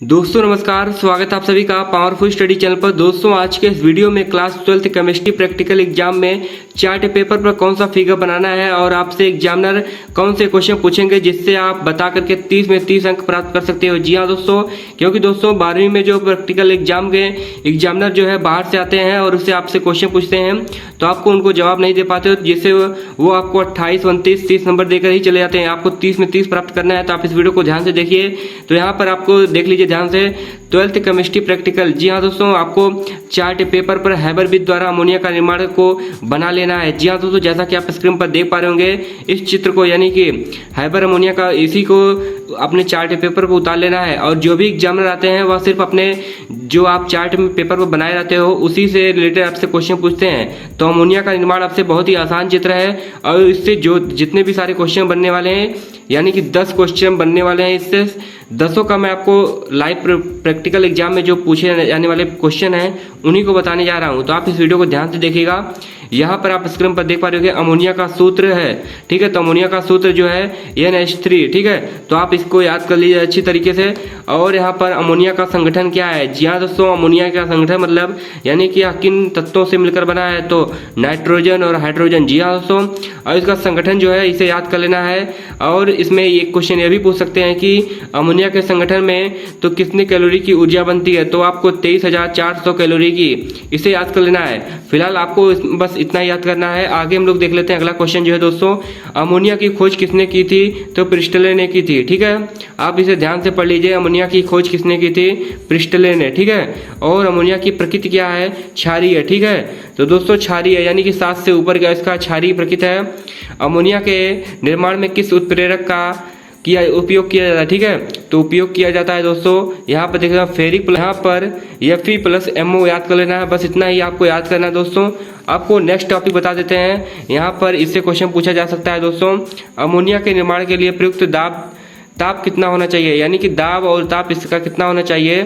दोस्तों नमस्कार, स्वागत है आप सभी का पावरफुल स्टडी चैनल पर। दोस्तों आज के इस वीडियो में class 12th chemistry practical exam में चार्ट पेपर पर कौन सा फिगर बनाना है और आपसे एग्जामिनर कौन से क्वेश्चन पूछेंगे जिससे आप बता करके 30 में 30 अंक प्राप्त कर सकते हो। जी हाँ दोस्तों, क्योंकि दोस्तों 12वीं में जो प्रैक्टिकल एग्जाम के एग्जामिनर जो है बाहर से आते हैं और उससे आपसे क्वेश्चन पूछते हैं तो आपको उनको जवाब नहीं दे पाते हो, जिससे वो आपको 28, 29, 30 नंबर देकर ही चले जाते हैं। आपको 30 में 30 प्राप्त करना है तो आप इस वीडियो को ध्यान से देखिए। तो यहाँ पर आपको देख लीजिए ध्यान से 12th केमिस्ट्री प्रैक्टिकल। जी हाँ दोस्तों, आपको चार्ट पेपर पर हैबरविद द्वारा अमोनिया का निर्माण को बना लेना है। जी हाँ दोस्तों, जैसा कि आप स्क्रीन पर देख पा रहे होंगे इस चित्र को, यानी कि हैबर अमोनिया का, इसी को अपने चार्ट पेपर पर उतार लेना है। और जो भी एग्जामिनर आते हैं वह सिर्फ अपने जो आप चार्ट में पेपर पर बनाए रहते हो उसी से रिलेटेड आपसे क्वेश्चन पूछते हैं। तो अमोनिया का निर्माण आपसे बहुत ही आसान चित्र है और इससे जो जितने भी सारे क्वेश्चन बनने वाले हैं, यानी कि 10 क्वेश्चन बनने वाले हैं, इससे 10 का मैं आपको लाइव प्रैक्टिकल एग्जाम में जो पूछे जाने वाले क्वेश्चन हैं उन्हीं को बताने जा रहा हूं। तो आप इस वीडियो को ध्यान से देखिएगा। यहाँ पर आप स्क्रीन पर देख पा रहे होंगे अमोनिया का सूत्र है, ठीक है। तो अमोनिया का सूत्र जो है NH3, ठीक है। तो आप इसको याद कर लीजिए अच्छी तरीके से। और यहाँ पर अमोनिया का संगठन क्या है? जी हाँ दोस्तों, अमोनिया का संगठन मतलब यानी कि किन तत्वों से मिलकर बना है? तो नाइट्रोजन और हाइड्रोजन। जी हाँ दोस्तों, और इसका संगठन जो है इसे याद कर लेना है। और इसमें एक क्वेश्चन ये भी पूछ सकते हैं कि अमोनिया के संगठन में तो कितनी कैलोरी की ऊर्जा बनती है? तो आपको 23,400 कैलोरी की, इसे याद कर लेना है। फिलहाल आपको बस इतना याद करना है। आगे हम लोग देख लेते हैं अगला क्वेश्चन जो है दोस्तों, अमोनिया की खोज किसने की थी? तो प्रिस्टले ने की थी, ठीक है। आप इसे ध्यान से पढ़ लीजिए। अमोनिया की खोज किसने की थी? प्रिस्टले ने, ठीक है। और अमोनिया की प्रकृति क्या है? क्षारीय है, ठीक है। तो दोस्तों क्षारीय है, यानी कि 7 से ऊपर का इसका क्षारीय प्रकृति है। अमोनिया के निर्माण में किस उत्प्रेरक का उपयोग किया जाता है? ठीक है, तो उपयोग किया जाता है दोस्तों, यहाँ पर देखिएगा फेरिक, यहाँ पर Fe+MO याद कर लेना है। बस इतना ही आपको याद करना है दोस्तों। आपको नेक्स्ट टॉपिक बता देते हैं। यहाँ पर इससे क्वेश्चन पूछा जा सकता है दोस्तों, अमोनिया के निर्माण के लिए प्रयुक्त ताप कितना होना चाहिए? यानी कि दाब और ताप इसका कितना होना चाहिए?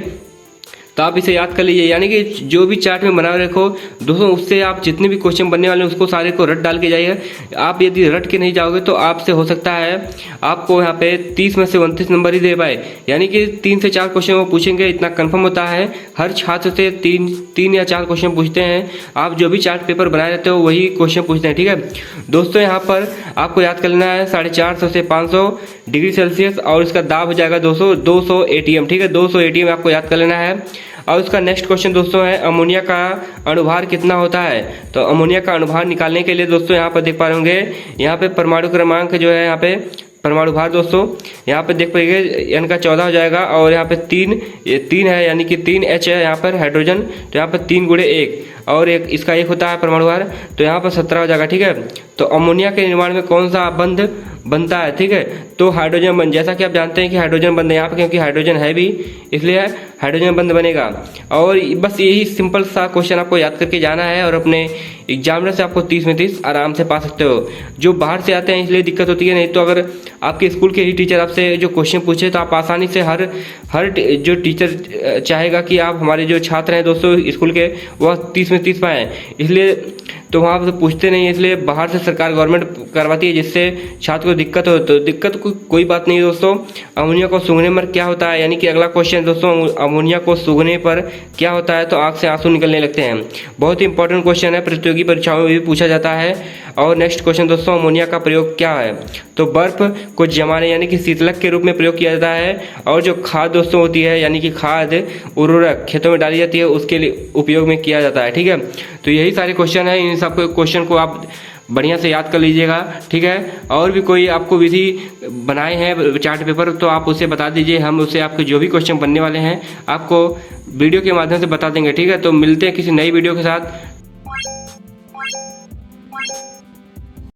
तो आप इसे याद कर लीजिए। यानी कि जो भी चार्ट में बना रखो दोस्तों, उससे आप जितने भी क्वेश्चन बनने वाले हैं उसको सारे को रट डाल के जाइए। आप यदि रट के नहीं जाओगे तो आपसे हो सकता है आपको यहाँ पे 30 में से 29 नंबर ही दे पाए। यानी कि 3 से 4 क्वेश्चन वो पूछेंगे, इतना कंफर्म होता है। हर छात्र से 3 या 4 क्वेश्चन पूछते हैं। आप जो भी चार्ट पेपर बनाए रहते हो वही क्वेश्चन पूछते हैं, ठीक है दोस्तों। यहाँ पर आपको याद कर लेना है 450 से 500 डिग्री सेल्सियस और इसका दाब हो जाएगा 200 ATM, ठीक है। 200 ATM आपको याद कर लेना है। और उसका नेक्स्ट क्वेश्चन दोस्तों है अमोनिया का अणुभार कितना होता है? तो अमोनिया का अणुभार निकालने के लिए दोस्तों यहाँ पर देख पा रहे होंगे, यहाँ पे परमाणु क्रमांक जो है, यहाँ पे परमाणु भार दोस्तों यहाँ पे देख पाइए N का 14 हो जाएगा। और यहाँ पे 3 है, यानी कि 3H है यहाँ पर हाइड्रोजन, तो यहाँ पर 3 × 1 और एक इसका 1 होता है परमाणु भार, तो यहाँ पर 17 हो जाएगा, ठीक है। तो अमोनिया के निर्माण में कौन सा बंध बनता है? ठीक है, तो हाइड्रोजन बंध। जैसा कि आप जानते हैं कि हाइड्रोजन बंध यहाँ पर, क्योंकि हाइड्रोजन है भी इसलिए हाइड्रोजन बंध बनेगा। और बस यही सिंपल सा क्वेश्चन आपको याद करके जाना है और अपने एग्जामिनर से आपको 30 में 30 आराम से पा सकते हो। जो बाहर से आते हैं इसलिए दिक्कत होती है, नहीं तो अगर आपके स्कूल के ही टीचर आपसे जो क्वेश्चन पूछे तो आप आसानी से हर जो टीचर चाहेगा कि आप हमारे जो छात्र हैं दोस्तों स्कूल के वह 30 में 30 पाएँ, इसलिए तो वहाँ से पूछते नहीं है। इसलिए बाहर से सरकार गवर्नमेंट करवाती है जिससे छात्र को दिक्कत हो। तो दिक्कत कोई बात नहीं दोस्तों। अमोनिया को सूंघने पर क्या होता है? यानी कि अगला क्वेश्चन दोस्तों, अमोनिया को सूंघने पर क्या होता है? तो आँख से आंसू निकलने लगते हैं। बहुत ही इंपॉर्टेंट क्वेश्चन है, प्रतियोगी परीक्षाओं में भी पूछा जाता है। और नेक्स्ट क्वेश्चन दोस्तों, अमोनिया का प्रयोग क्या है? तो बर्फ को जमाने यानी कि शीतलक के रूप में प्रयोग किया जाता है। और जो खाद दोस्तों होती है, यानी कि खाद उर्वरक खेतों में डाली जाती है, उसके लिए उपयोग में किया जाता है, ठीक है। तो यही सारे क्वेश्चन है, इन सब क्वेश्चन को आप बढ़िया से याद कर लीजिएगा, ठीक है। और भी कोई आपको विधि बनाए हैं चार्ट पेपर तो आप उसे बता दीजिए, हम उसे आपके जो भी क्वेश्चन बनने वाले हैं आपको वीडियो के माध्यम से बता देंगे, ठीक है। तो मिलते हैं किसी नई वीडियो के साथ।